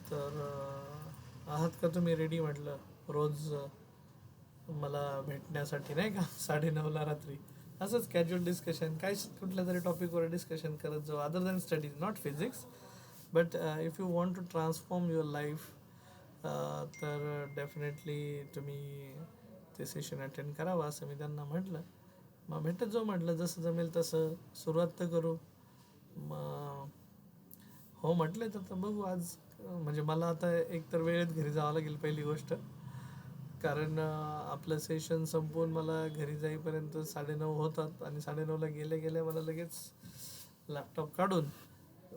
तर आहात का तुम्ही रेडी म्हटलं रोज मला भेटण्यासाठी नाही का 9:30ला रात्री असंच कॅज्युअल डिस्कशन काय कुठल्या तरी टॉपिकवर डिस्कशन करत जाऊ other than studies not physics but if you want to transform your life तर डेफिनेटली तुम्ही ते सेशन अटेंड करावं असं मी त्यांना म्हटलं. मग भेटत जाऊ म्हटलं जसं जमेल तसं सुरुवात तर करू. मग हो म्हटलं तर बघू आज म्हणजे मला आता एक तर वेळेत घरी जावं लागेल पहिली गोष्ट कारण आपलं सेशन संपवून मला घरी जाईपर्यंत 9:30 होतात आणि 9:30ला गेल्या गेल्या मला लगेच लॅपटॉप काढून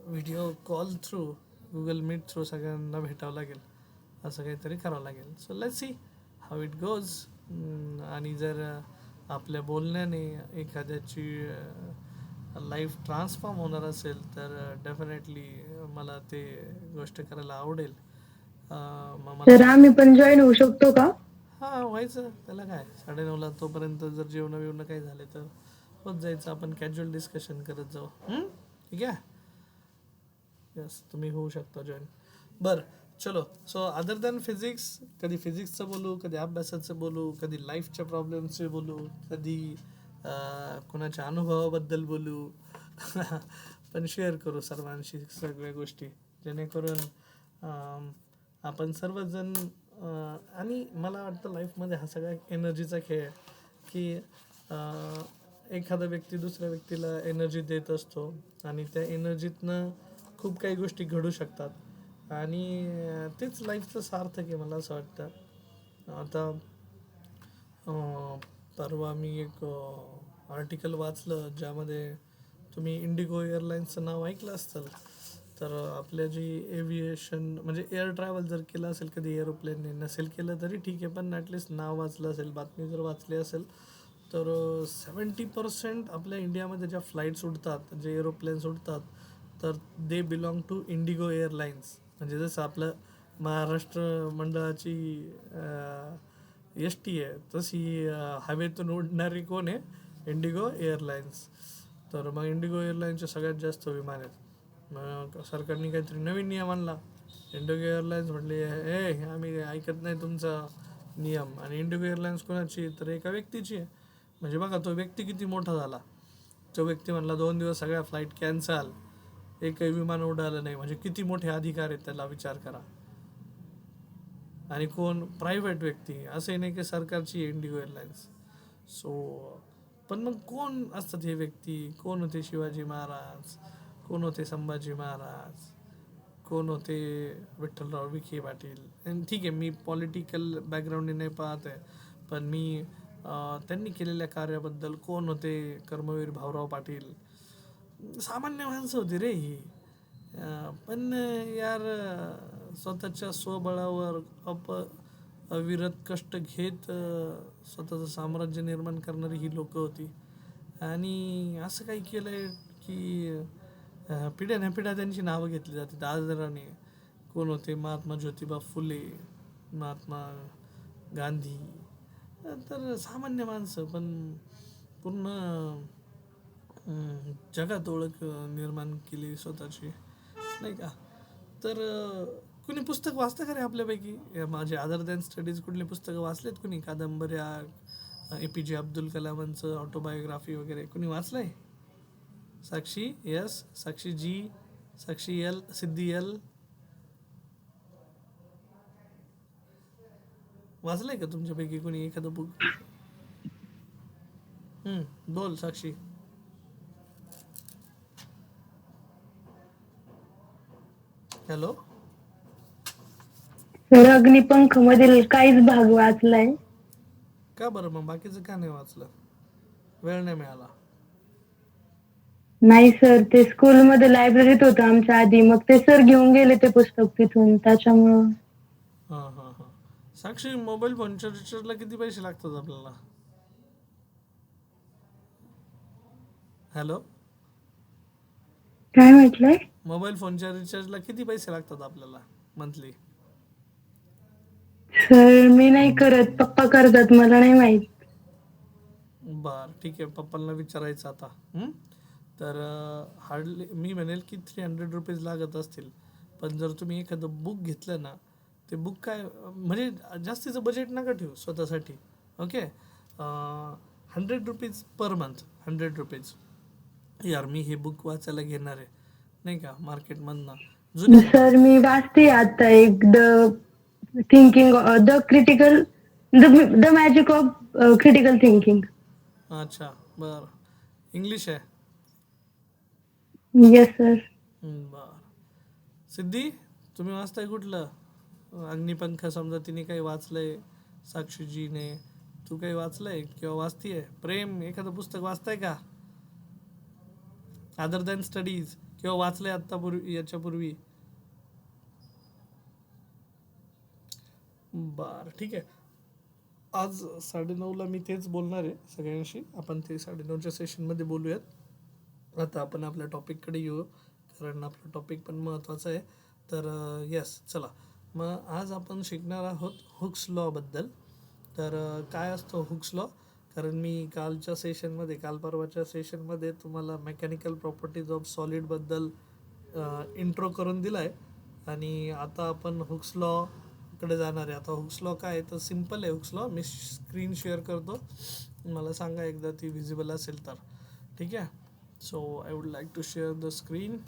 video call through Google meet through सगळ्यांना भेटावं लागेल असं काहीतरी करावं लागेल. So let's see how it goes. आणि जर आपल्या बोलण्याने एखाद्याची लाईफ ट्रान्सफॉर्म होणार असेल तर डेफिनेटली मला ते गोष्ट करायला आवडेल. मग मला तर आम्ही पण जॉईन होऊ शकतो का? हां व्हायचं त्याला काय 9:30ला तोपर्यंत जर जेवण बिवणं काही झाले तर होत जायचं आपण कॅज्युअल डिस्कशन करत जाऊ. ठीक आहे. यस तुम्ही होऊ शकता जॉईन. बरं चलो सो अदर दॅन फिजिक्स कधी फिजिक्सचं बोलू कधी अभ्यासाचं बोलू कधी लाईफच्या प्रॉब्लेम्सचे बोलू कधी कोणाच्या अनुभवाबद्दल बोलू पण शेअर करू सर्वांशी सगळ्या गोष्टी जेणेकरून आपण सर्वजण आणि मला वाटतं लाईफमध्ये हा सगळा एनर्जीचा खेळ आहे की एखादा व्यक्ती दुसऱ्या व्यक्तीला एनर्जी देत असतो आणि त्या एनर्जीतनं खूप काही गोष्टी घडू शकतात आणि तेच लाईफचं सार्थक आहे मला असं वाटतं. आता परवा मी एक आर्टिकल वाचलं ज्यामध्ये तुम्ही इंडिगो एअरलाईन्सचं नाव ऐकलं असतं. तर आपल्या जी एव्हिएशन म्हणजे एअर ट्रॅव्हल जर केलं असेल कधी एरोप्लेनने नसेल केलं तरी ठीक आहे पण ॲटलिस्ट नाव वाचलं असेल बातमी जर वाचली असेल तर 70% आपल्या इंडियामध्ये ज्या फ्लाईट्स उडतात जे एरोप्लेन्स उडतात तर दे बिलॉंग टू इंडिगो एअरलाईन्स. म्हणजे जसं आपलं महाराष्ट्र मंडळाची एस टी आहे तशी हवेतून उडणारी कोण आहे इंडिगो एअरलाईन्स. तर मग इंडिगो एअरलाईन्सचे सगळ्यात जास्त विमान आहेत. मग सरकारने काहीतरी नवीन नियम आणला. इंडिगो एअरलाईन्स म्हटले ए आम्ही ऐकत नाही तुमचा नियम. आणि इंडिगो एअरलाईन्स कोणाची तर एका व्यक्तीची आहे. म्हणजे बघा तो व्यक्ती किती मोठा झाला. तो व्यक्ती म्हणला 2 दिवस सगळ्या फ्लाईट कॅन्सल एकही विमान उडालं नाही म्हणजे किती मोठे अधिकार आहेत त्याला विचार करा. आणि कोण प्रायव्हेट व्यक्ती असंही नाही की सरकारची इंडिगो एअरलाईन्स. सो पण मग कोण असतात हे व्यक्ती कोण होते शिवाजी महाराज कोण होते संभाजी महाराज कोण होते विठ्ठलराव विखे पाटील. ठीक आहे मी पॉलिटिकल बॅकग्राऊंडने नाही पाहत आहे पण मी त्यांनी केलेल्या कार्याबद्दल कोण होते कर्मवीर भाऊराव पाटील सामान्य माणसं होती रे ही. पण यार स्वतःच्या स्वबळावर अविरत कष्ट घेत स्वतःचं साम्राज्य निर्माण करणारी ही लोकं होती. आणि असं काही केलं आहे की पिढ्यानपिढ्या त्यांची नावं घेतली जातात आदराने. कोण होते महात्मा ज्योतिबा फुले महात्मा गांधी. तर सामान्य माणसं पण पूर्ण जगात ओळख निर्माण केली स्वतःची नाही का. तर कुणी पुस्तक वाचतं का रे आपल्यापैकी माझे अदर दॅन स्टडीज कुठली पुस्तकं वाचलेत कुणी कादंबऱ्या ए पी जे अब्दुल कलामांचं ऑटोबायोग्राफी वगैरे कुणी वाचलंय? साक्षी यस साक्षी जी साक्षी एल सिद्धी एल वाचलंय का तुमच्यापैकी कोणी एखादं बुक? बोल साक्षी. हॅलो. सर अग्निपंख मधील काहीच भाग वाचलाय. का बरं मग बाकीचं का नाही वाचलं? वेळ नाही मिळाला. नाही सर ते स्कूलमध्ये लायब्ररीत होतं आमच्या आधी मग ते सर घेऊन गेले ते पुस्तक तिथून त्याच्यामुळं. हां हां हां. साक्षी मोबाईल फोनच्या रिचार्जला किती पैसे लागतात आपल्याला? हॅलो. काय म्हटलंय? मोबाईल फोनच्या रिचार्जला किती पैसे लागतात आपल्याला मंथली? सर मी नाही करत पप्पा करतात मला नाही माहित. बरं ठीक आहे पप्पांना विचारायचं आता. तर हार्डली मी म्हणेल की ₹300 लागत असतील. पण जर तुम्ही एखादं बुक घेतलं ना, ते बुक काय म्हणजे जास्तीचं बजेट नका ठेवू स्वतःसाठी. Okay, 100 rupees per month, 100 rupees. यार मी हे बुक वाचायला घेणार आहे नाही का मार्केटमधनं, जुने बुक. सर मी वाचते आता एक thinking the critical the magic of critical thinking. अच्छा, बरं. इंग्लिश आहे. Yes sir. बरं. सिद्धी, तुम्ही वाचताय कुठलं? अग्निपंख समजा तिने काही वाचलंय, साक्षीजीने, तू काही वाचलंय किंवा वाचतीये? प्रेम, एखादं पुस्तक वाचताय का अदर दॅन स्टडीज, किंवा वाचलंय आत्तापूर्वी, याच्यापूर्वी? बरं, ठीक आहे. आज 9:30ला मी तेच बोलणार आहे सगळ्यांशी. आपण ते 9:30च्या सेशनमध्ये बोलूयात. आता आपण आपल्या टॉपिककडे येऊ, कारण आपला टॉपिक पण महत्त्वाचा आहे. तर येस, चला मग आज आपण शिकणार आहोत हुक्स लॉबद्दल. तर काय असतो हुक्स लॉ? कारण मी कालच्या सेशनमध्ये, काल परवाच्या सेशनमध्ये तुम्हाला मेकॅनिकल प्रॉपर्टीज ऑफ सॉलिडबद्दल इंट्रो करून दिला आहे, आणि आता आपण हुक्स लॉ कडे जाणार आहे. आता हुक्स लॉ काय आहे तर सिम्पल आहे. हुक्स लॉ मी स्क्रीन शेअर करतो, मला सांगा एकदा ती विजिबल असेल तर. ठीक आहे, so I would like to share the screen.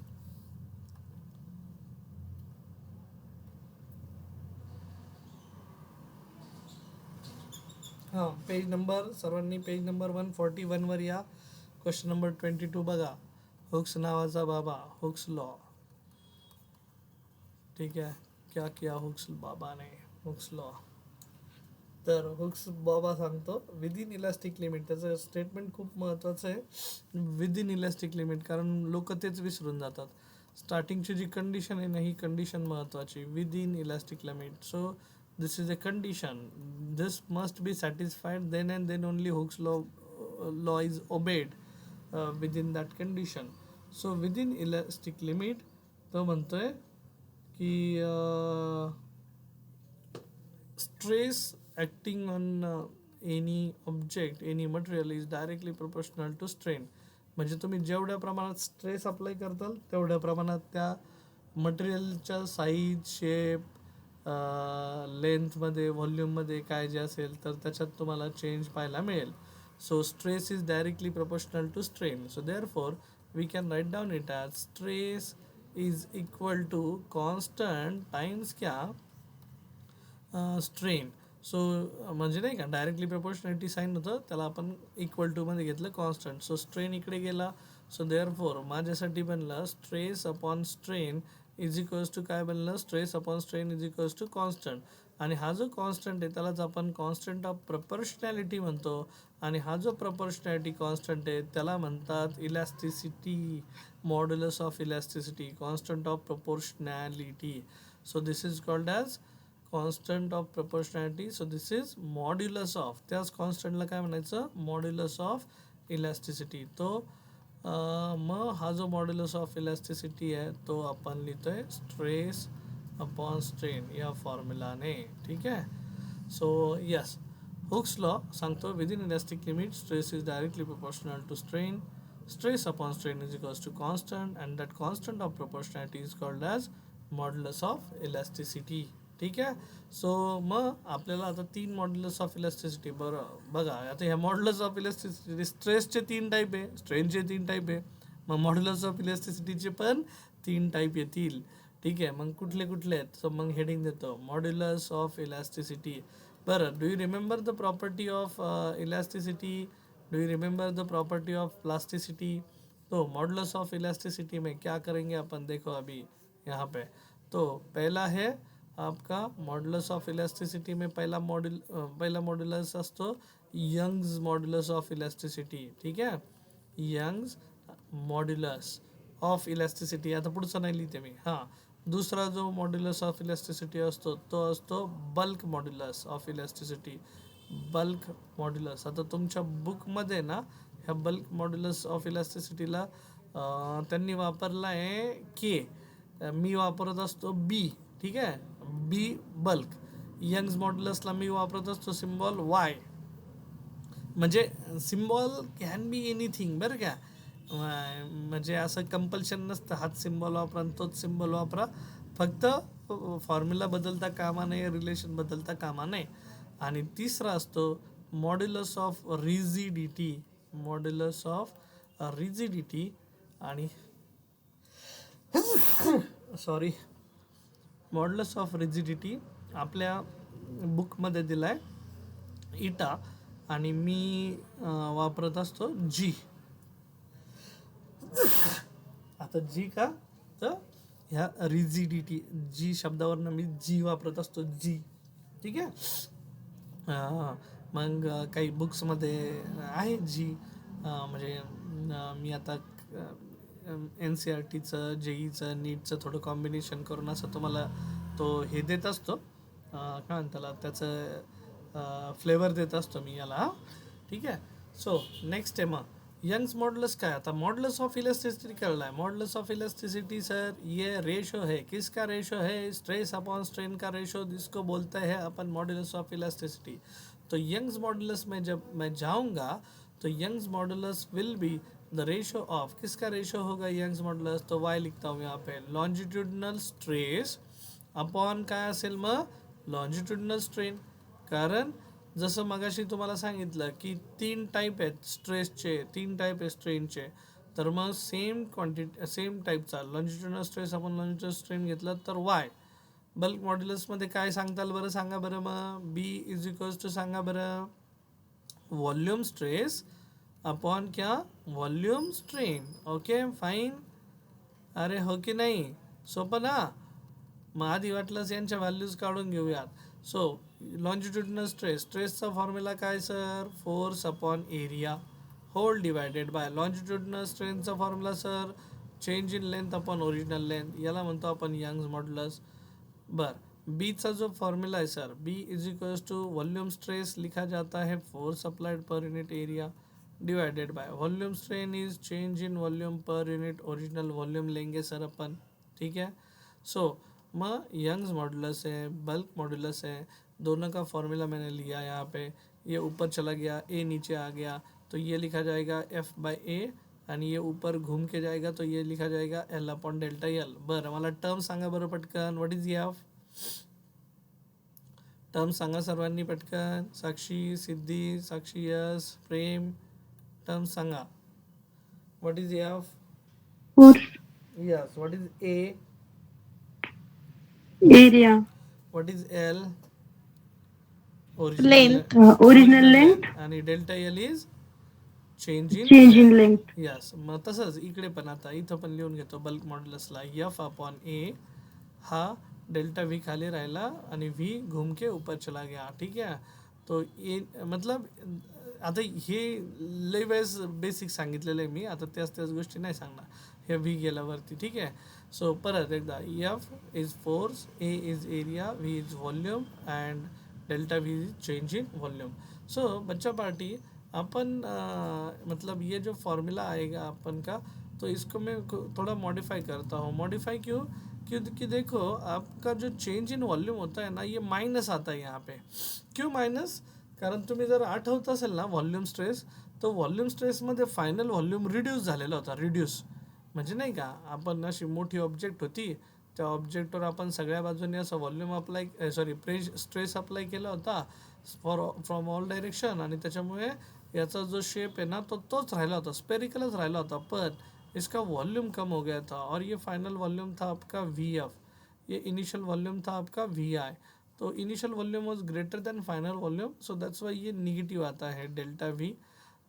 हां, पेज नंबर, सर्वांनी पेज नंबर 141वर या. क्वेश्चन नंबर 22 बघा. हुक्स नावाचा बाबा, हुक्स लॉ. ठीक आहे, क्या किया हुक्स बाबा ने, हुक्स लॉ. तर हुक्स बाबा सांगतो विद इन इलास्टिक लिमिट. त्याचं स्टेटमेंट खूप महत्त्वाचं आहे, विद इन इलास्टिक लिमिट, कारण लोक तेच विसरून जातात. स्टार्टिंगची जी कंडिशन आहे ना, ही कंडिशन महत्त्वाची, within elastic limit. So this is a condition, this must be satisfied, then and then only Hooke's law is obeyed within that condition. So within elastic limit तो म्हणतोय की stress acting on any object, any material is directly proportional to strain. म्हणजे तुम्ही जेवढ्या प्रमाणात stress apply करताल तेवढ्या प्रमाणात त्या मटेरियलच्या साईज, शेप, लेंथमध्ये, व्हॉल्यूममध्ये काय जे असेल तर त्याच्यात तुम्हाला चेंज पाहायला मिळेल. So stress is directly proportional to strain. So therefore we can write down it as stress is equal to constant times क्या स्ट्रेन. सो म्हणजे नाही का डायरेक्टली प्रपोर्शनॅलिटी साईन होतं, त्याला आपण इक्वल टूमध्ये घेतलं कॉन्स्टंट. सो स्ट्रेन इकडे गेला. सो देअरफॉर माझ्यासाठी बनलं stress upon strain is equals to काय बनलं, stress upon strain is equals to constant. आणि हा जो कॉन्स्टंट आहे त्यालाच आपण कॉन्स्टंट ऑफ प्रपोर्शनॅलिटी म्हणतो, आणि हा जो प्रपोर्शनॅलिटी कॉन्स्टंट आहे त्याला म्हणतात elasticity, modulus of elasticity, constant of proportionality. So this is called as constant of proportionality. So this is modulus of, त्याच कॉन्स्टंटला काय म्हणायचं, मॉड्युलस ऑफ इलॅस्टिसिटी. तो मग हा जो मॉड्युलस ऑफ इलॅस्टिसिटी आहे तो आपण लिहितोय स्ट्रेस अपॉन स्ट्रेन या फॉर्म्युलाने. ठीक आहे, सो यस, हुक्स लॉ सांगतो within elastic limit stress is directly proportional to strain, stress upon strain is equals to constant, and that constant of proportionality is called as modulus of elasticity. ठीक आहे, so मग आपल्याला आता 3 modulus of elasticity. बरं बघा, आता ह्या modulus of elasticity स्ट्रेसचे 3 टाईप आहे, स्ट्रेनचे 3 टाईप आहे, मग मॉड्युलस ऑफ इलॅस्टिसिटीचे पण 3 टाईप येतील. ठीक आहे, मग कुठले कुठले आहेत, सो मग हेडिंग देतो मॉड्युलस ऑफ इलॅस्टिसिटी. बरं, do you remember the property of elasticity, do you remember the property of plasticity? तो मॉड्युलस ऑफ इलास्टिसिटी में क्या करेंगे अपन, देखो अभी यहाँ पे. तो पहला है आपका मॉड्युलस ऑफ इलास्टिसिटी में पहला मॉड्युलस असतो यंग्स मॉड्युलस ऑफ इलास्टिसिटी. ठीक आहे, यंग्स मॉड्युलस ऑफ इलास्टिसिटी. आता पुढचं नाही लिहिते मी. हां, दुसरा जो मॉड्युलस ऑफ इलास्टिसिटी असतो तो असतो bulk modulus of elasticity. Bulk modulus, आता तुमच्या बुकमध्ये ना ह्या बल्क मॉड्युलस ऑफ इलास्टिसिटीला त्यांनी वापरला आहे के, मी वापरत असतो बी. ठीक आहे, बी बल्क. यंग्स मॉड्युलसला मी वापरत असतो सिम्बॉल वाय. म्हणजे सिम्बॉल कॅन बी एनिथिंग, बरं का, म्हणजे असं कंपल्शन नसतं हाच सिम्बॉल वापरा आणि तोच सिम्बॉल वापरा. फक्त फॉर्म्युला बदलता कामा नये, रिलेशन बदलता कामा नये. आणि तिसरा असतो modulus of rigidity. Modulus of rigidity आणि सॉरी मॉड्युलस ऑफ रिजिडिटी आपल्या बुकमध्ये दिला आहे इटा, आणि मी वापरत असतो जी. आता जी का, तर ह्या रिजिडिटी जी शब्दावरनं मी जी वापरत असतो, जी. ठीक आहे. मग काही बुक्समध्ये आहे जी, म्हणजे मी आता एन सी आर टीचं, जेईचं, नीटचं थोडं कॉम्बिनेशन करून असं तुम्हाला तो हे देत असतो, काय म्हणताला त्याचं फ्लेवर देत असतो मी याला. ठीक आहे. सो नेक्स्ट आहे मग यंग्स मॉडुलस. काय आता मॉडुलस ऑफ इलास्टिसिटी कळला है. मॉडुलस ऑफ इलास्टिसिटी सर ये रेशो है, किसका रेशो है, स्ट्रेस अपॉन स्ट्रेन का रेशो, जिसको बोलते हैं अपन मॉडुलस ऑफ इलास्टिसिटी. तो यंग्स मॉडुलस में जब मैं जाऊंगा तो Young's modulus will be the ratio of, किसका रेशो होगा यंग्स मॉडुलस, तो वाय लिखता हूँ यहाँ पे, लॉन्जिट्यूडनल स्ट्रेस अपॉन काय असेल मग, लॉन्जिट्यूडनल स्ट्रेन. कारण जसं मगाशी तुम्हाला सांगितलं की 3 टाईप आहेत स्ट्रेसचे, 3 टाईप आहे स्ट्रेनचे, तर मग सेम क्वांटिटी सेम टाईपचा लॉन्जिट्यूडनल स्ट्रेस आपण लॉन्जिट्यूडनल स्ट्रेन घेतला तर वाय. बल्क मॉड्युलसमध्ये काय सांगताल बरं, सांगा बरं मग. बी इज इक्वल्स टू सांगा बरं, वॉल्यूम स्ट्रेस अपॉन क्या, वॉल्यूम स्ट्रेन. Okay fine. अरे हो की नाही, सोपं ना. मग आधी वाटलंच यांच्या व्हॅल्यूज काढून घेऊयात. सो लॉन्जिट्यूडनल स्ट्रेस, स्ट्रेसचा फॉर्म्युला काय sir, force upon area whole divided by. Longitudinal स्ट्रेनचा formula sir, change in length upon original length, याला म्हणतो आपण यंग्स मॉड्युलस. बर, बीचा जो फॉर्म्युला है sir, B is equals to volume stress लिखा जाता है force applied per unit area divided by volume strain is change in volume per unit original volume लेंगे सर अपन. ठीक है. सो मग यंग्स मॉडुलस है, बल्क मॉडुलस है, दोनों का फॉर्मूला मैंने लिया यहाँ पे. ये ऊपर चला गया, ए नीचे आ गया, तो ये लिखा जाएगा एफ बाय ए, आणि ये ऊपर घूम के जाएगा तो ये लिखा जाएगा एल अपॉन डेल्टा एल. बरं, मला टर्म सांगा बरं पटकन. What is F? टर्म सांगा सर्वांनी पटकन. साक्षी, सिद्धी, साक्षी, यस, प्रेम, टर्म सांगा. What is F? Force, yes. What is a? area, what is L? Length. Original length, आणि delta L is change in change in length. Yes. मग तसंच इकडे पण आता इथं पण लिहून घेतो बल्क मॉड्युलसला, एफ अपॉन ए हा डेल्टा व्ही खाली राहिला आणि व्ही घूम के ऊपर चला गया. ठीक आहे. तो ए मतलब आता हे लय वेळेस बेसिक सांगितलेलं आहे मी, आता त्याच गोष्टी नाही सांगणार हे व्ही गेल्यावरती. ठीक आहे. सो परत एकदा, F is force, A is area, V is volume and delta V is change in volume. So बच्चा पार्टी अपन मतलब ये जो फॉर्मूला आएगा अपन का, तो इसको मैं थोड़ा मॉडिफाई करता हूँ. मॉडिफाई क्यों? क्योंकि देखो आपका जो चेंज इन वॉल्यूम होता है ना, ये माइनस आता है यहाँ पे. क्यों माइनस? कारण तुम्ही जर आठवत असेल ना व्हॉल्यूम स्ट्रेस, तर व्हॉल्यूम स्ट्रेसमध्ये फायनल व्हॉल्यूम रिड्यूस झालेला होता. रिड्यूस म्हणजे नाही का, आपण अशी मोठी ऑब्जेक्ट होती, त्या ऑब्जेक्टवर आपण सगळ्या बाजूने असं व्हॉल्यूम अप्लाय स्ट्रेस अप्लाय केला होता फ्रॉम ऑल डायरेक्शन, आणि त्याच्यामुळे याचा जो शेप आहे ना तो तोच राहिला होता, स्पेरिकलच राहिला होता, पण इसका वॉल्यूम कम हो गया था और ये फाइनल वॉल्यूम था आपका वी एफ, ये इनिशियल वॉल्यूम था आपका वी आई. तो initial volume was greater than final volume, so that's why ये निगेटिव आता है डेल्टा वी.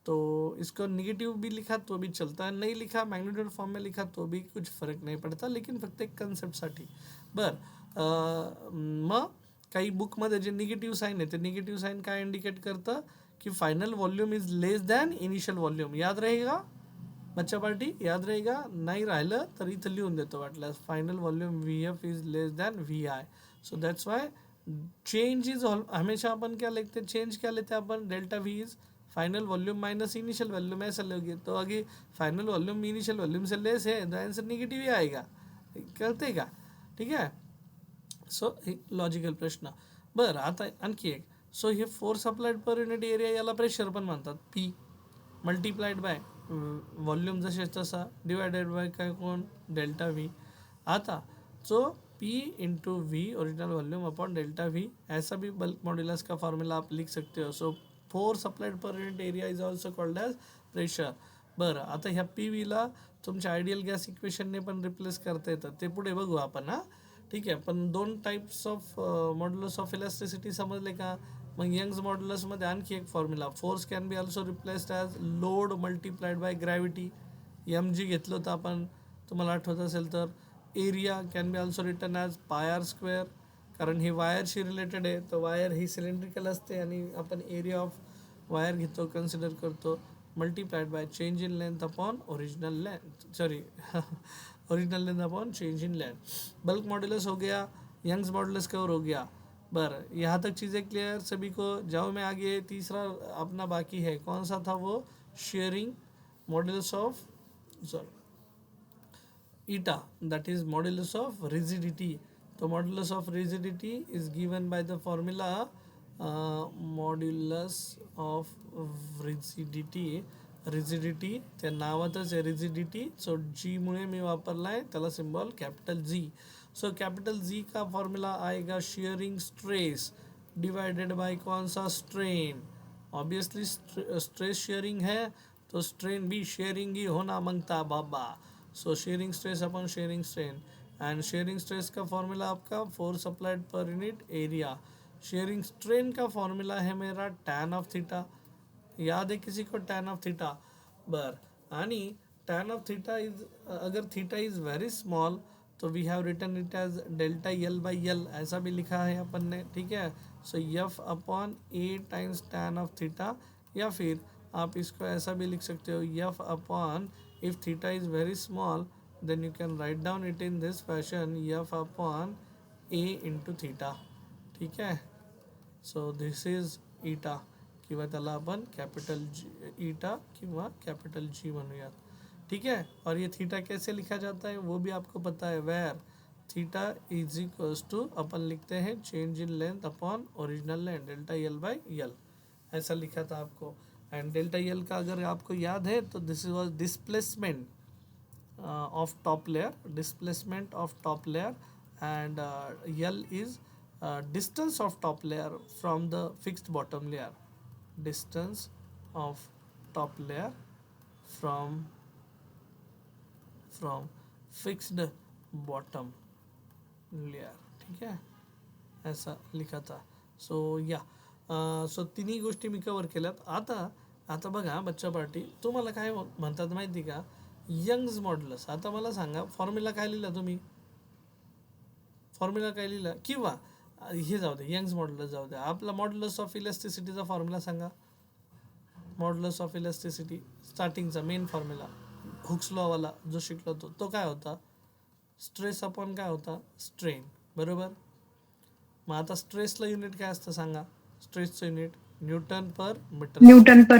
तो इसको निगेटिव भी लिखा तो भी चलता है, नहीं लिखा मैग्नीट्यूड फॉर्म में लिखा तो भी कुछ फरक नहीं पडता, लेकिन फक्त एक कन्सेप्टसाठी. मग काही बुकमध्ये जे निगेटिव्ह साईन आहे ते निगेटिव्ह साईन काय इंडिकेट करतं की final volume is less than initial volume. याद रहेगा बच्चा पार्टी? याद रहेगा. नाही राहिलं तर इथं लिहून देतो वाटल्यास, final volume V F is less than V I. So that's why change is हमेशा अपन क्या लिखते, चेंज क्या लेते अपन, delta V is final volume minus initial volume, ऐसा लोगे तो आगे फाइनल वॉल्यूम इनिशियल वॉल्यूम से लेस है, तो आंसर निगेटिव ही आएगा. कळते का? ठीक आहे. सो एक लॉजिकल प्रश्न. बरं, आता आणखी एक. सो हे force applied per unit area, याला प्रेशर पण म्हणतात, पी मल्टिप्लाइड बाय व्हॉल्यूम जसे तसा डिवायडेड बाय काय कोण, डेल्टा व्ही. आता जो P into V original volume upon delta V, ऐसा भी बल्क मॉड्यूलस का फॉर्मूला आप लिख सकते हो. So force applied per unit area is also called as pressure. बरं, आता ह्या पी वीला तुमच्या आयडियल गॅस इक्वेशनने पण रिप्लेस करता येतं, ते पुढे बघू आपण. हां ठीक आहे, पण 2 types of modulus of elasticity समजले का. मग यंग्स मॉड्युलसमध्ये आणखी एक formula, force can be also replaced as load multiplied by gravity. M G घेतलं होतं आपण, तुम्हाला आठवत असेल तर. Area can be also written as pi r square, कारण ही वायरशी रिलेटेड आहे. तर वायर ही सिलेंड्रिकल असते आणि आपण एरिया ऑफ वायर घेतो, कन्सिडर करतो, multiplied by change in length upon original length, sorry original length upon change in length. Bulk modulus हो गया, यंग्स मॉड्यूलस कवर हो गया. बरं, यहाँ तक चीज़ें क्लियर सभी को. जाओ मैं आगे, तीसरा अपना बाकी है, कौन सा था वो, shearing modulus of, sorry, eta, that is modulus of rigidity. तो modulus of rigidity is given by the formula modulus of rigidity त्या नावातच आहे रिजिडिटी. सो जी मुळे मी वापरला आहे त्याला symbol capital G. So capital G का फॉर्मूला आएगा शेयरिंग स्ट्रेस डिवाइडेड बाय कौन सा, स्ट्रेन. ऑब्वियसली स्ट्रेस शेयरिंग है तो स्ट्रेन भी शेयरिंग ही होना मांगता बाबा. So sharing stress upon sharing strain, end sharing stress का फॉर्मूला आपका force applied per unit area. Sharing strain का फॉर्मूला है मेरा टैन ऑफ थीटा. याद है किसी को टैन ऑफ थीटा. बर, आणि टैन ऑफ थीटा इज, अगर थीटा इज वेरी स्मॉल तो we have written it as delta L by L, ऐसा भी लिखा है अपन ने. ठीक है, so F upon A times tan of theta, या फिर आप इसको ऐसा भी लिख सकते हो, F upon, if theta is very small then you can write down it in this fashion, F upon A into theta. ठीक है, सो दिस इज ईटा, किंवा त्याला आपण कॅपिटल जी ईटा किंवा कॅपिटल जी म्हणूयात. ठीक है, और ये थीटा कैसे लिखा जाता है वो भी आपको पता है, where theta is equals to, अपन लिखते हैं change in length upon original length, delta L by L, ऐसा लिखा था आपको. एंड डेल्टा यल का अगर आपको याद है तो दिस वाज displacement of top layer, displacement of top layer, end L is distance of top layer from the fixed bottom layer, distance of top layer from fixed bottom layer. ठीक है, ऐसा लिखा था. सो या सो तिन्ही गोष्टी मी कवर केल्यात. आता बघा बच्चा पार्टी, तुम्हाला काय म्हणतात माहिती का, यंग्स मॉड्युलस. आता मला सांगा फॉर्म्युला काय लिहिला तुम्ही, फॉर्म्युला काय लिहिला, किंवा हे जाऊ दे, यंग्स मॉड्युलस जाऊ दे, आपला मॉड्युलस ऑफ इलास्टिसिटीचा फॉर्म्युला सांगा. मॉड्युलस ऑफ इलास्टिसिटी स्टार्टिंगचा मेन फॉर्म्युला हुक्स लॉवाला जो शिकलो तो काय होता, स्ट्रेस अपॉन काय होता, स्ट्रेन. बरोबर, मग आता स्ट्रेसला युनिट काय असतं सांगा, स्ट्रेसचं unit Newton per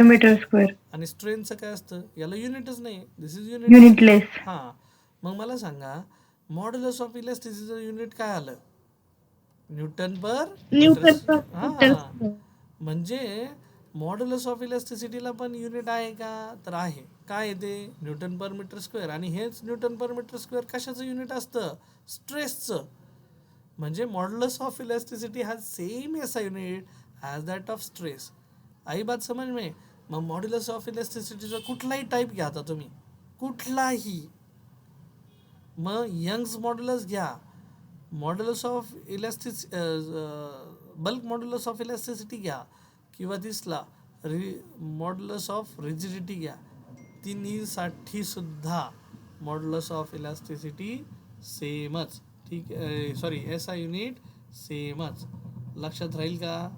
metre square. आणि स्ट्रेनचं काय असतं, याला युनिटच नाही, दिस इज युनिटलेस. हां, मग मला सांगा मॉड्युलस ऑफ इलास्टिसिटीचं युनिट काय आलं, न्यूटन पर मीटर. हां, म्हणजे मॉड्युलस ऑफ इलास्टिसिटीला पण युनिट आहे का, तर आहे. काय येते, न्यूटन पर मीटर स्क्वेअर. आणि हेच न्यूटन पर मीटर स्क्वेअर कशाचं युनिट असतं, स्ट्रेसचं. म्हणजे modulus of elasticity has same ऐसा unit as that of stress. आई बात समज में. मग मॉड्युलस ऑफ इलास्टिसिटीचा कुठलाही टाईप घ्या आता तुम्ही, कुठलाही, मग यंग्स मॉड्युलस घ्या, modulus of bulk modulus of elasticity घ्या, किंवा तिसला मॉड्युलस ऑफ रिजिडिटी घ्या, तिन्हीसाठी सुद्धा मॉड्युलस ऑफ इलास्टिसिटी सेमच. ठीक आहे, सॉरी, ऐसा युनिट सेमच. लक्षात राहील का,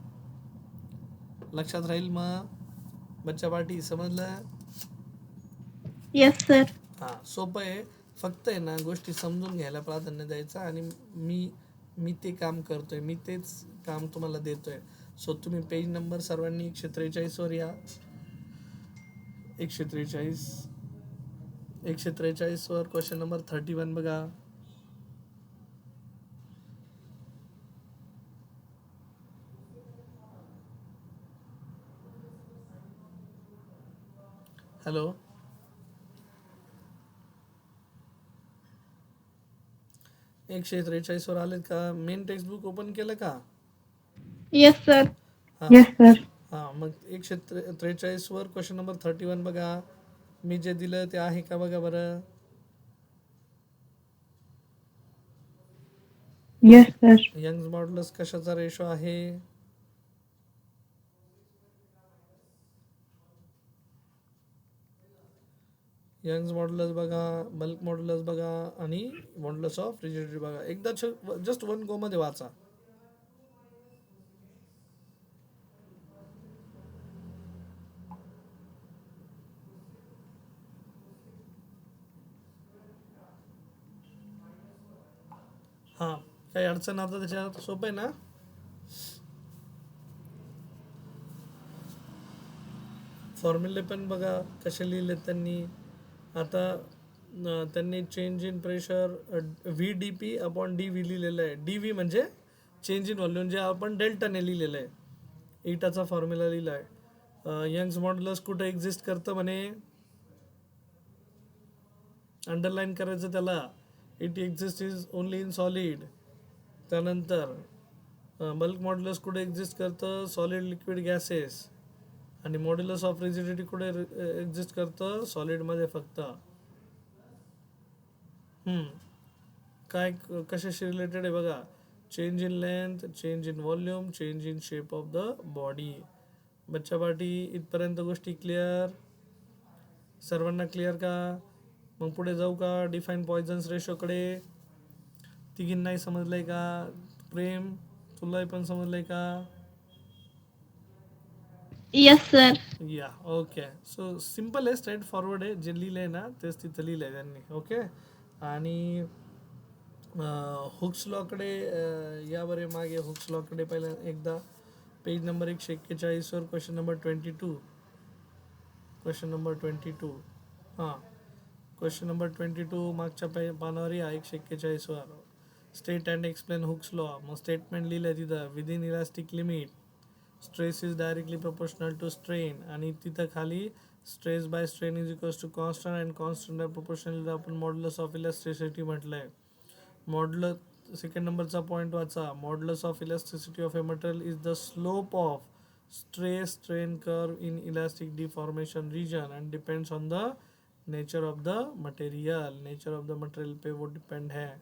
लक्षात राहील. मग बच्चा पार्टी समजलं. Yes sir. हां, सोपं आहे, फक्त आहे ना गोष्टी समजून घ्यायला प्राधान्य द्यायचं. आणि मी ते काम करतोय, मी तेच काम तुम्हाला देतोय. सो तुम्ही पेज नंबर सर्वांनी 143 वर या. 143 वर क्वेश्चन नंबर 31 बघा. हॅलो, 143 वर आलेत का? मेन टेक्स्टबुक ओपन केलं का? Yes sir. हां Yes, sir. हां, मग 143 वर क्वेश्चन नंबर 31 बघा. मी जे दिलं ते आहे का बघा बरं. Yes, sir. यंग्स मॉड्युलस कशाचा रेशो आहे? यंग्स मॉड्युलस बघा, बल्क मॉड्युलस बघा आणि मॉड्युलस ऑफ रिजिडिटी बघा. एकदा जस्ट वन गो मध्ये वाचा. हां, काही अडचण आता त्याच्यात? सोपं आहे ना? फॉर्म्युले पण बघा कसे लिहिले त्यांनी. आता त्यांनी change in pressure V D P upon D V लिहिलेलं आहे. डी व्ही म्हणजे चेंज इन व्हॉल्यूम, जे आपण डेल्टाने लिहिलेलं आहे. इटाचा फॉर्म्युला लिहिला आहे. यंग्स मॉड्युलस कुठं एक्झिस्ट करतं म्हणे, अंडरलाईन करायचं त्याला. It exist is only in solid. त्यानंतर बल्क मॉड्युलस कुठे एक्झिस्ट करतं, सॉलिड लिक्विड गॅसेस. आणि मॉड्युलस ऑफ रिजिडिटी कुठे एक्झिस्ट करतं, सॉलिडमध्ये फक्त. काय कशाशी रिलेटेड आहे बघा. Change in length, change in volume, change in shape of the body. बच्चा पाटी इथपर्यंत गोष्टी क्लिअर? सर्वांना क्लिअर का? मग पुढे जाऊ का डिफाईन पॉयझन्स रेशोकडे? तिघींनाही नाही समजलंय का? प्रेम, तुलाही पण समजलंय का? Yes sir. या ओके. सो सिम्पल आहे, स्ट्रेट फॉरवर्ड आहे. जे लिहिलं आहे ना तेच तिथं लिहिलं आहे त्यांनी. ओके. आणि हुक्स लॉकडे या बरे मागे. हुक्स लॉकडे पहिल्या एकदा पेज नंबर 141 वर क्वेश्चन नंबर 22. Question number 22. हां, क्वेश्चन नंबर 22 मागच्या पानावर या 141 वर. State and explain Hooke's law. मग स्टेटमेंट लिहिलं आहे तिथं. Within elastic limit stress is directly proportional to strain. आणि तिथं खाली stress by strain is equals to constant and constant by proportional आपण मॉड्युलस ऑफ इलास्टिसिटी म्हटलं आहे. मॉड्युलस सेकंड नंबरचा पॉईंट वाचा. Modulus of elasticity of a material is the slope of stress strain curve in elastic deformation region and depends on the nature of the material. Nature of the material पे वो depend है.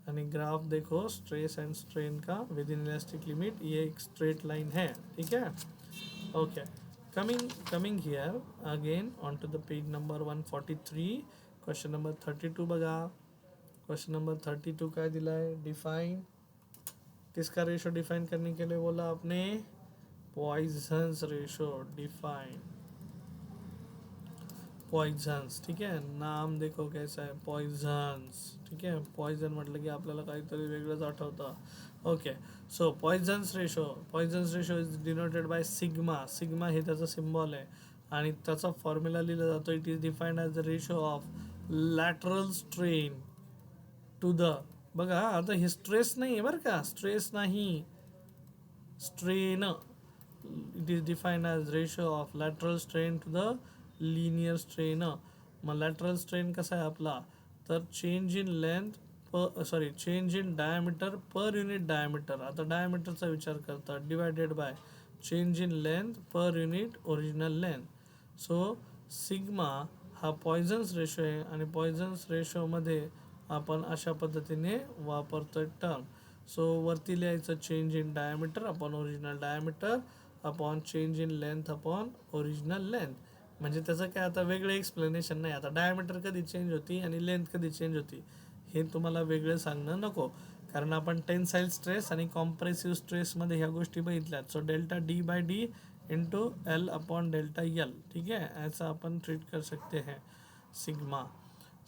आणि graph देखो stress end strain का with in elastic limit. ये एक straight line है. ठीक है. Okay. Coming here again on to the page number 143. Question number 32 बघा. क्वेश्चन नंबर 32 काय दिला है? डिफाइन. किसका रेशो डिफाइन करने के लिए बोला आपने? Poisson's ratio. Define Poisson's. ठीक है. नाम देखो कैसा है, पॉइजन्स. ठीक है. पॉइजन म्हटलं की आपल्याला काहीतरी वेगळंच आठवतं. Okay. So Poisson's ratio is denoted by sigma. Sigma हे त्याचा सिम्बॉल आहे आणि त्याचा फॉर्म्युला लिहिला जातो. It is defined as the ratio of lateral strain to the. बघा आता हे स्ट्रेस नाही आहे बरं का, स्ट्रेस नाही, strain. It is defined as ratio of lateral strain to the linear strain. मग लॅटरल स्ट्रेन कसा आहे आपला, तर change in length change in diameter per unit diameter. आता डायमीटरचा विचार करतात, divided by change in length per unit original length. So sigma हा पॉइझन्स रेशो आहे आणि पॉइझन्स रेशोमध्ये आपण अशा पद्धतीने वापरतोय टर्म. सो वरती लिहायचं change in diameter upon original diameter upon change in length upon original length. म्हणजे त्याचं काय आता वेगळं एक्सप्लेनेशन नाही. आता डायमीटर कधी चेंज होती आणि लेंथ कधी चेंज होती हे तुम्हाला वेगळं सांगणं नको, कारण आपण टेन्साईल स्ट्रेस आणि कॉम्प्रेसिव्ह स्ट्रेसमध्ये ह्या गोष्टी बघितल्यात. So delta D by D into L upon delta L. ठीक आहे, याचा आपण ट्रीट कर सकते हैं सिग्मा.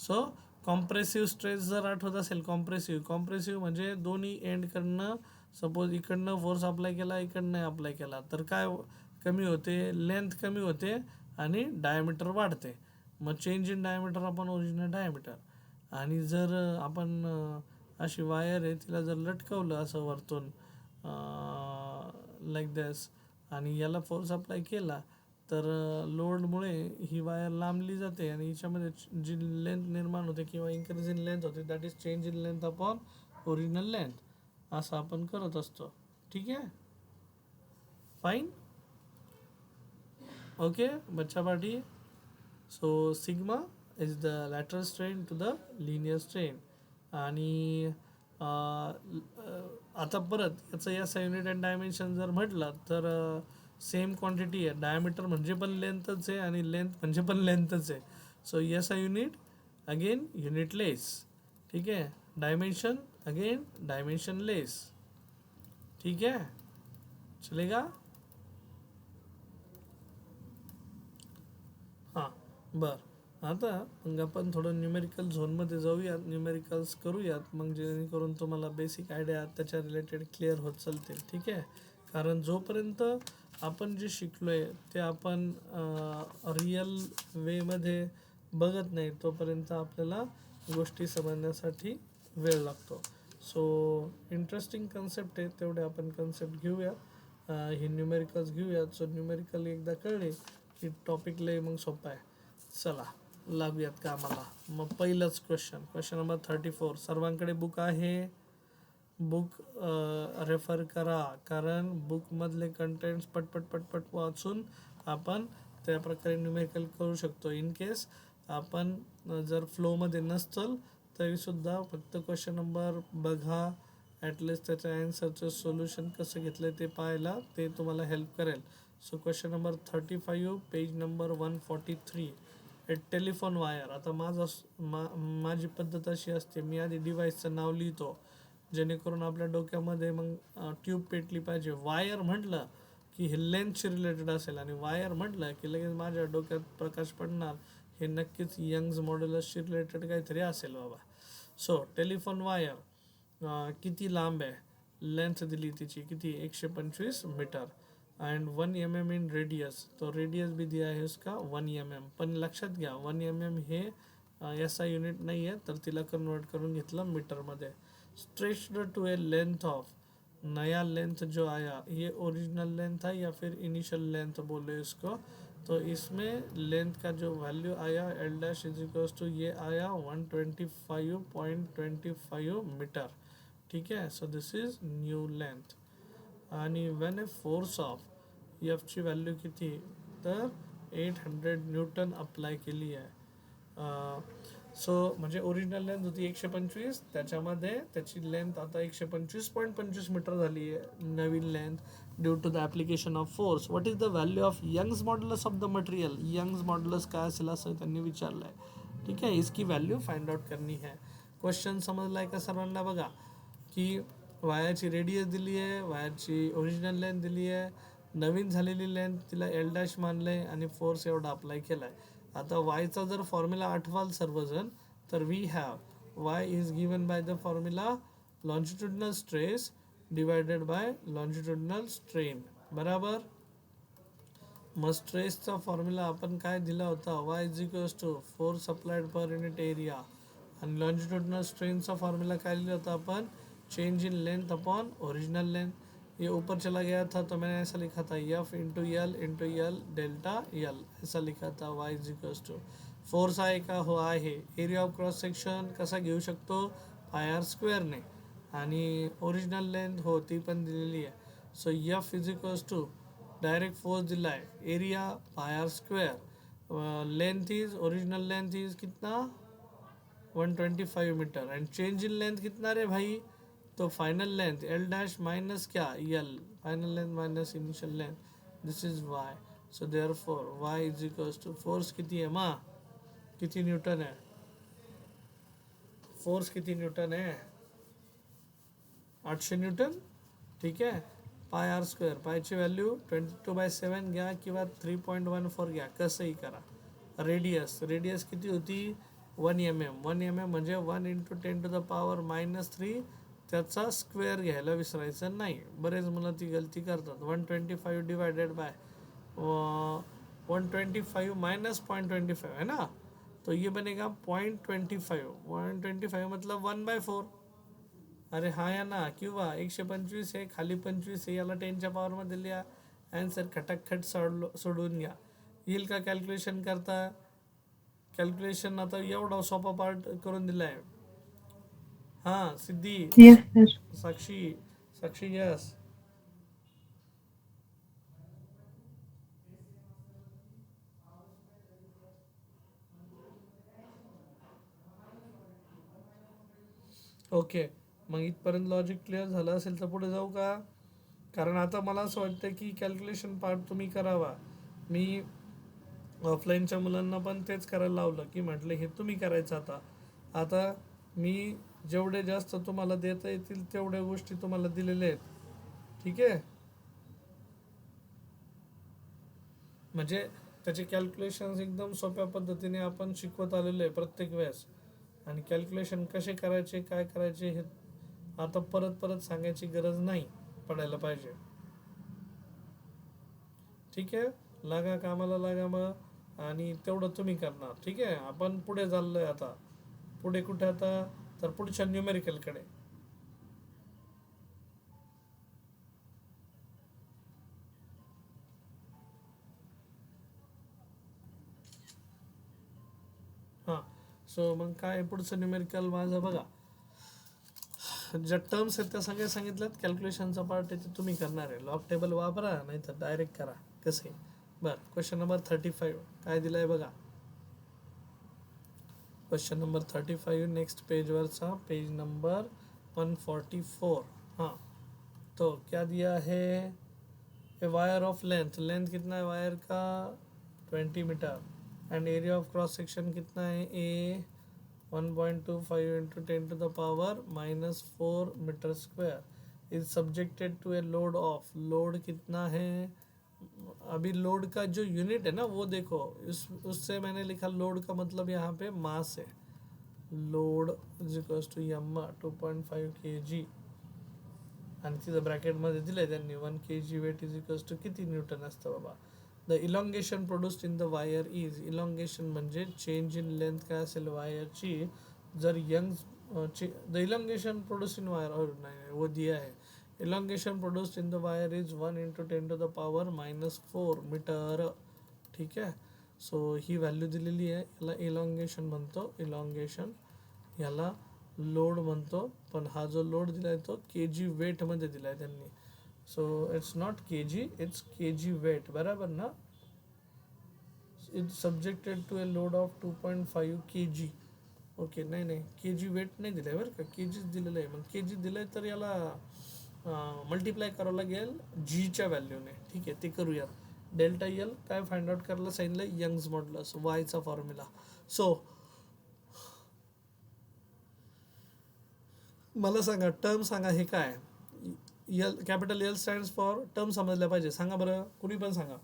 सो कॉम्प्रेसिव्ह स्ट्रेस जर आठवत असेल, कॉम्प्रेसिव्ह म्हणजे दोन्ही एंडकडनं सपोज इकडनं फोर्स अप्लाय केला, इकडनं अप्लाय केला तर काय कमी होते, लेंथ कमी होते आणि डायमीटर वाढते. मग चेंज इन डायमीटर आपण ओरिजिनल डायमीटर. आणि जर आपण अशी वायर आहे तिला जर लटकवलं असं वरतून लाईक दिस आणि याला फोर्स अप्लाय केला तर लोडमुळे ही वायर लांबली जाते आणि हिच्यामध्ये जी लेंथ निर्माण होते किंवा इन्क्रीज इन लेंथ होते that is change in length upon original length असं आपण करत असतो. ठीक आहे, फाईन. ओके बच्चा पाटी. So sigma is the lateral strain to the linear strain. आणि आता परत याचं S I unit and dimension जर म्हटलं तर सेम क्वांटिटी आहे. डायमीटर म्हणजे पण लेंथच आहे आणि लेंथ म्हणजे पण लेंथच आहे. So S I unit again unitless. ठीक आहे, डायमेन्शन अगेन डायमेन्शन लेस. ठीक आहे, चलेगा. हां बरं. आता मग आपण थोडं न्यूमेरिकल झोनमध्ये जाऊयात, न्यूमेरिकल्स करूयात, मग जेणेकरून तुम्हाला बेसिक आयडिया त्याच्या रिलेटेड क्लिअर होत चालतील. ठीक आहे, कारण जोपर्यंत आपण जे शिकलो आहे ते आपण रिअल वेमध्ये बघत नाही तोपर्यंत आपल्याला गोष्टी समजण्यासाठी वेळ लागतो. सो इंटरेस्टिंग कन्सेप्ट आहे, तेवढे आपण कन्सेप्ट घेऊयात. हे न्यूमेरिकल्स घेऊयात. सो न्यूमेरिकल एकदा कळले की टॉपिक लय मग सोपा आहे. चला लागूयात कामाला. मग पहिलंच क्वेश्चन नंबर 34. सर्वांकडे बुक आहे? बुक रेफर करा, कारण बुकमधले कंटेंट्स पटपट पटपट वाचून आपण त्या प्रकारे न्यूमेरिकल करू शकतो. इन केस आपण जर फ्लोमध्ये नसतल तरीसुद्धा फक्त क्वेश्चन नंबर बघा, ॲटलिस्ट त्याच्या ॲन्सरचं सोल्युशन कसं घेतलं ते पाहायला ते तुम्हाला हेल्प करेल. So question number 35 page number 143. ए टेलिफोन वायर. आता माझी पद्धत अशी असते, मी आधी डिव्हाइसचं नाव लिहितो जेणेकरून आपल्या डोक्यामध्ये मग ट्यूब पेटली पाहिजे. वायर म्हटलं की हे लेंथशी रिलेटेड असेल आणि वायर म्हटलं की लगेच माझ्या डोक्यात प्रकाश पडणार, हे नक्कीच यंग्स मॉड्युलसशी रिलेटेड काहीतरी असेल बाबा. सो टेलिफोन वायर किती लांब आहे? लेंथ दिली तिची किती? 125 metre. And 1 mm in radius. तो रेडियस भी दिया है उसका 1 mm. पण लक्षात घ्या 1 mm हे एस आय युनिट नाही आहे, तर तिला कन्वर्ट करून घेतलं मीटरमध्ये. Stretched to a length of. नया लेंथ जो आया ये ओरिजिनल लेंथ है या फिर इनिशियल लेंथ बोले इसको. तो इसमें लेंथ का जो वैल्यू आया L dash is equals to ये आया 125.25 मीटर. ठीक आहे, so this is new length. आणि व्हेन ए फोर्स ऑफ एफची व्हॅल्यू किती? तर 800 न्यूटन अप्लाय केली आहे. सो म्हणजे ओरिजिनल लेंथ होती 125, त्याच्यामध्ये त्याची लेंथ आता 125.25 मीटर झाली आहे नवीन length due to the application of force. What is the value of Young's modulus of the material? Young's modulus काय असेल असं त्यांनी विचारलं आहे. ठीक आहे, इसकी व्हॅल्यू फाइंड आउट करनी है. क्वेश्चन समजला आहे का सर्वांना? बघा की वायरची रेडियस दिली आहे, वायरची ओरिजिनल लेंथ दिली आहे, नवीन झालेली लेंथ तिला एल डॅश मानलं आहे आणि फोर्स एवढा अप्लाय केला आहे. आता वायचा जर फॉर्म्युला आठवाल सर्वजण तर we have Y is given by the formula longitudinal stress divided by longitudinal strain. बराबर. मग स्ट्रेसचा फॉर्म्युला आपण काय दिला होता? Y is equals to force applied per unit area. आणि लॉन्जिट्युडनल स्ट्रेनचा फॉर्म्युला काय लिहिला होता आपण? Change in length upon original length. ये ऊपर चला गया था तो मैंने ऐसा लिखा था F into L delta L, ऐसा लिखा था. Y is equals to force आहे का? हो आहे. एरिया ऑफ क्रॉस सेक्शन कसा घेऊ शकतो? पाय आर स्क्वेअरने. आणि ओरिजिनल लेंथ हो ती पण दिलेली आहे. So F is equals to direct force दिला आहे, area pi r square. Length is original length is कितना? 125 metre. And change in length कितना रे भाई? तो final length L dash minus क्या? L. Final length minus initial length. This is Y. So therefore Y is equals to force किती आहे मा? किती न्यूटन आहे? फोर्स किती न्यूटन आहे? 800 न्यूटन. ठीक आहे. पाय आर स्क्वेअर, पायची व्हॅल्यू 22/7 घ्या किंवा 3.14 घ्या, कसंही करा. रेडियस किती होती? 1 mm. 1 mm म्हणजे 1 × 10⁻³ त्याचा स्क्वेअर घ्यायला विसरायचं नाही. बरेच मुलं ती गलती करतात. 125 डिवाइडेड बाय 125 माइनस 0.25 है ना, तो ये बनेगा 0.25. 0.25 मतलब 1/4. अरे हाँ या ना, किंवा 125 आहे खाली 25 आहे, याला 10च्या पॉवरमध्ये लिहा. ॲन्सर खटाखट सोडून घ्या. येईल का कॅल्क्युलेशन करता? कॅल्क्युलेशन आता एवढा सोपा पार्ट करून दिला आहे हां सिद्धी, Yes, sir. साक्षी, साक्षी यस. ओके, मग इथपर्यंत लॉजिक क्लिअर झालं असेल तर पुढे जाऊ का? कारण आता मला असं वाटतं की कॅल्क्युलेशन पार्ट तुम्ही करावा. मी ऑफलाईनच्या मुलांना पण तेच करायला लावलं की म्हटलं हे तुम्ही करायचं आता. आता मी जेवढे जास्त तुम्हाला देता येतील तेवढ्या गोष्टी तुम्हाला दिलेल्या आहेत. ठीक आहे, म्हणजे त्याचे कॅल्क्युलेशन्स एकदम सोप्या पद्धतीने आपण शिकवत आलेलो आहे प्रत्येक वेळेस. आणि कॅल्क्युलेशन कसे करायचे काय करायचे हे आता परत परत सांगायची गरज नाही पडायला पाहिजे. ठीक आहे, लागा कामाला लागा मग. आणि तेवढं तुम्ही करणार. ठीक आहे, आपण पुढे चाललोय आता. पुढे कुठे आता? तर पुढच्या न्यूमेरिकलकडे. हां, सो मग काय पुढचं न्यूमेरिकल माझं बघा. ज्या टर्म्स आहेत त्या सगळ्या सांगितल्यात. कॅल्क्युलेशनचा पार्ट आहे ते तुम्ही करणार आहे. लॉग टेबल वापरा नाही तर डायरेक्ट करा कसे. बरं, क्वेश्चन नंबर 35 काय दिलं आहे बघा. क्वेश्चन नंबर 35 नेक्स्ट पेजवरचा, पेज नंबर 144. हाँ, तो क्या दिया है? A wire of length, length कितना है वायर का? 20 metre. And area of cross section कितना है? A 1.25 into 10 to the power -4 metre square is subjected to a load of. Load कितना है? अभी लोड का जो यूनिट है ना वो देखो, इस उससे मैंने लिखा लोड का मतलब यहाँ पे मास है. Load is equals to M 2.5 kg. आणि तिथं ब्रॅकेटमध्ये दिलंय त्यांनी 1 kg weight is equals to किती न्यूटन असतं बाबा. The elongation produced in the wire is. Elongation म्हणजे चेंज इन लेंथ काय असेल वायरची. जर यंग the elongation produce in wire और नाही वो दिया है. Elongation produced in the wire is 1 into 10 to the power -4 metre. ठीक आहे, सो ही व्हॅल्यू दिलेली आहे. याला इलॉंगेशन म्हणतो. इलॉंगेशन याला लोड म्हणतो. पण हा जो लोड दिलाय तो के जी वेटमध्ये दिलाय त्यांनी. So it's not K G, it's K G weight. बराबर ना? It's subjected to a load of 2.5 kg. Okay, नाही नाही के जी वेट नाही दिलंय बरं का, के जीच दिलेलं आहे. मग के जी दिलंय तर याला मल्टिप्लाय करावं लागेल जीच्या व्हॅल्यूने. ठीक आहे, ते करूयात. डेल्टा यल काय फाइंड आउट करायला सांगितलं? यंग्स मॉड्युलस, वायचा फॉर्म्युला. सो मला सांगा, टर्म सांगा हे काय. L, capital L stands for term समजल्या पाहिजे. सांगा बरं, कुणी पण सांगा.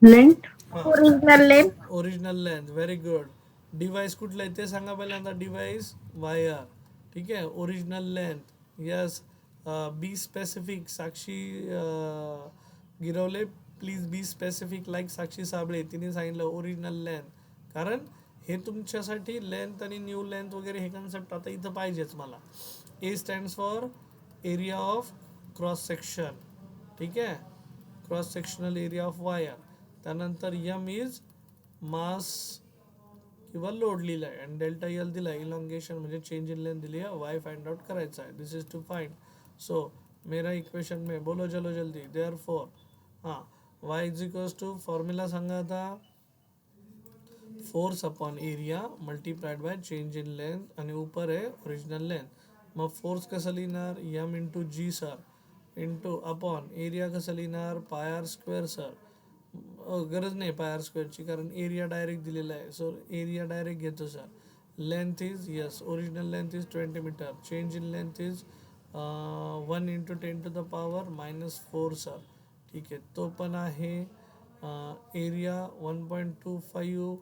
Length. हां, Original length. Original length, very good. Device कुठलं आहे ते सांगा पहिल्यांदा. Device wire. ठीक आहे, original length. Yes, be specific. Sakshi Girwale, please be specific like Sakshi Sable. तिने सांगितलं ओरिजिनल लेंथ. कारण हे तुमच्यासाठी लेंथ आणि न्यू लेंथ वगैरे हे कन्सेप्ट आता इथं पाहिजेच मला. A stands for area of cross section. ठीक आहे, cross sectional area of wire. त्यानंतर यम इज मास किंवा लोड लिहिलं आहे. आणि डेल्टा यल दिला आहे. इलॉंगेशन म्हणजे चेंज इन लेंथ दिली आहे. वाय फाइंड आउट करायचा आहे. This is to find. So मेरा इक्वेशन में बोलो चलो जल्दी. देयर फोर हां, Y is equals to formula सांगा आता. Force upon area multiplied by change in length आणि ऊपर आहे ओरिजिनल लेंथ. मग फोर्स कसं लिहिणार? M into G sir, into upon area कसं लिहिणार? Pi square sir. गरज नाही पाय स्क्वेअरची कारण एरिया डायरेक्ट दिलेला आहे. सो एरिया डायरेक्ट घेतो sir. Length is yes, original length is 20 metre. Change in length is 1 into 10 to the power -4 sir. ठीक आहे, तो पण आहे. Area 1.25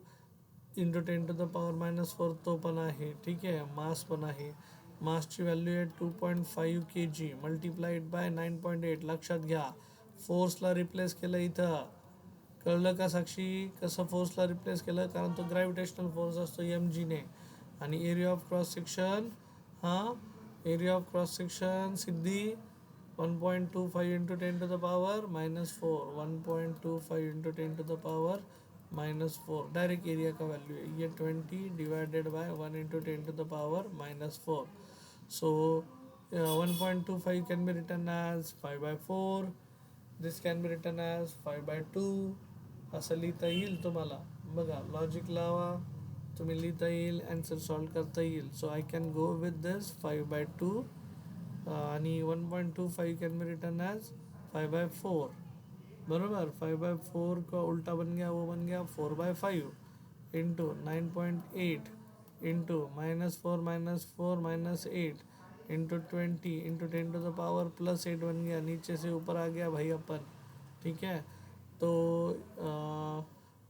into 10 to the power -4 तो पण आहे. ठीक आहे, मास पण आहे. मासची व्हॅल्यू आहे 2.5 kg मल्टिप्लाइड बाय 9.8. लक्षात घ्या, फोर्सला रिप्लेस केलं इथं. कळलं का साक्षी कसं फोर्सला रिप्लेस केलं? कारण तो ग्रॅव्हिटेशनल फोर्स असतो एम जीने. आणि एरिया ऑफ क्रॉस सेक्शन, हां एरिया ऑफ क्रॉस सेक्शन सिद्धी 1.25 into 10 to the power -4. 1.25 into 10 to the power -4 direct area का वैल्यू है ये 20 divided by 1 into 10 to the power -4. So 1.25 can be written as 5/4. This can be written as 5/2. असं लिहिता येईल तुम्हाला. बघा logic लावा, तुम्ही लिहिता येईल, अँसर सॉल्व करता येईल. So I can go with this 5/2 आणि 1.25 कॅन बी रिटर्न ॲज 5/4. बरोबर. 5/4 का उल्टा बन गया, वो बन गया 4/5 into 9.8 into -4 -8 into 20 into 10 to the power +8 बन गया. नीचे से ऊपर आ गया भाई अपन. ठीक आहे. तो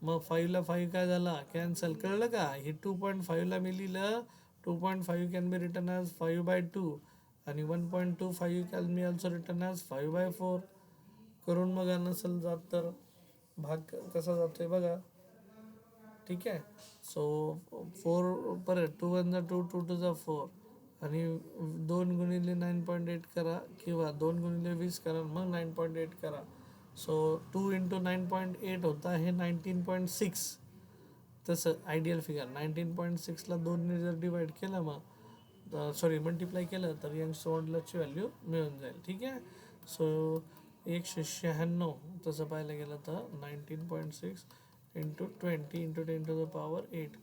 मग 5ला 5 काय झाला, कॅन्सल. कळलं का. हे 2.5ला मी लिहिलं 2.5 कॅन बी रिटर्न ॲज 5/2 आणि 1.25 can be also written as 5/4. करून बघा, नसेल जात तर भाग कसा जातोय बघा. ठीक आहे. सो 4 परत 2 1 2 2 2 4 आणि 2 गुणिले 9.8 करा किंवा 2 गुणिले 20 करा, मग 9.8 करा. सो 2 इंटू 9.8 होता आहे 19.6. तसं आयडियल फिगर 19.6ला 2ने जर डिवाईड केलं मग सॉरी मल्टिप्लाय केलं तर यंग्स मॉड्युलसची व्हॅल्यू मिळून जाईल. ठीक आहे. सो 196 तसं पाहायला गेलं तर 19.6 into 20 into 10 to the power 8.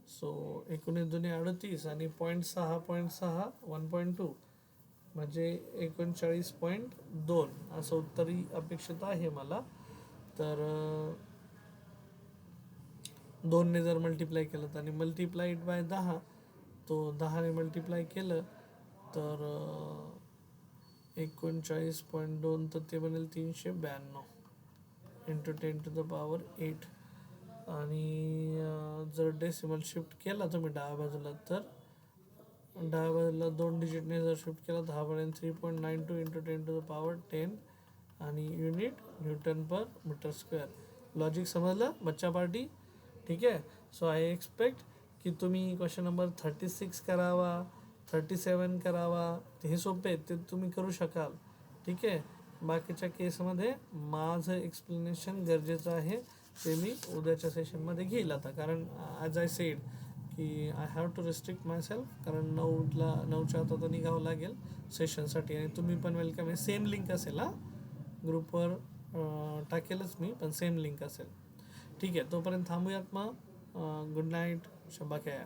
So 19×2 आणि 0.6 1.2 म्हणजे 39.2 असं उत्तरही अपेक्षित आहे मला. तर 2ने जर मल्टिप्लाय केलं तर आणि मल्टिप्लाइड बाय 10, तो 10ने मल्टिप्लाय केलं तर 39.2 तर ते बनेल 392 इंटू 10 टू द पावर 8. आणि जर डेसिमल शिफ्ट केला तुम्ही डाव्या बाजूला तर डाव्या बाजूला 2 डिजिटने जर शिफ्ट केला तर हा बनेल 3.92 इंटू 10 टू द पावर 10 आणि unit Newton per metre square. Logic समजलं बच्चा पार्टी. ठीक आहे. सो आय एक्सपेक्ट की तुम्ही क्वेश्चन नंबर 36 करावा, 37 करावा. हे सोपे आहेत, ते तुम्ही करू शकाल. ठीक आहे. बाकीच्या केसमध्ये माझं एक्सप्लेनेशन गरजेचं आहे, ते मी उद्याच्या सेशनमध्ये घेईल आता. कारण ॲज आय सेड की I have to restrict myself, कारण 9च्या आता तर निघावं लागेल सेशनसाठी. आणि तुम्ही पण वेलकम आहे. सेम लिंक असेल हा ग्रुपवर टाकेलच मी, पण सेम लिंक असेल. ठीक आहे. तोपर्यंत थांबूयात मग. Good night. शब्बा खैर.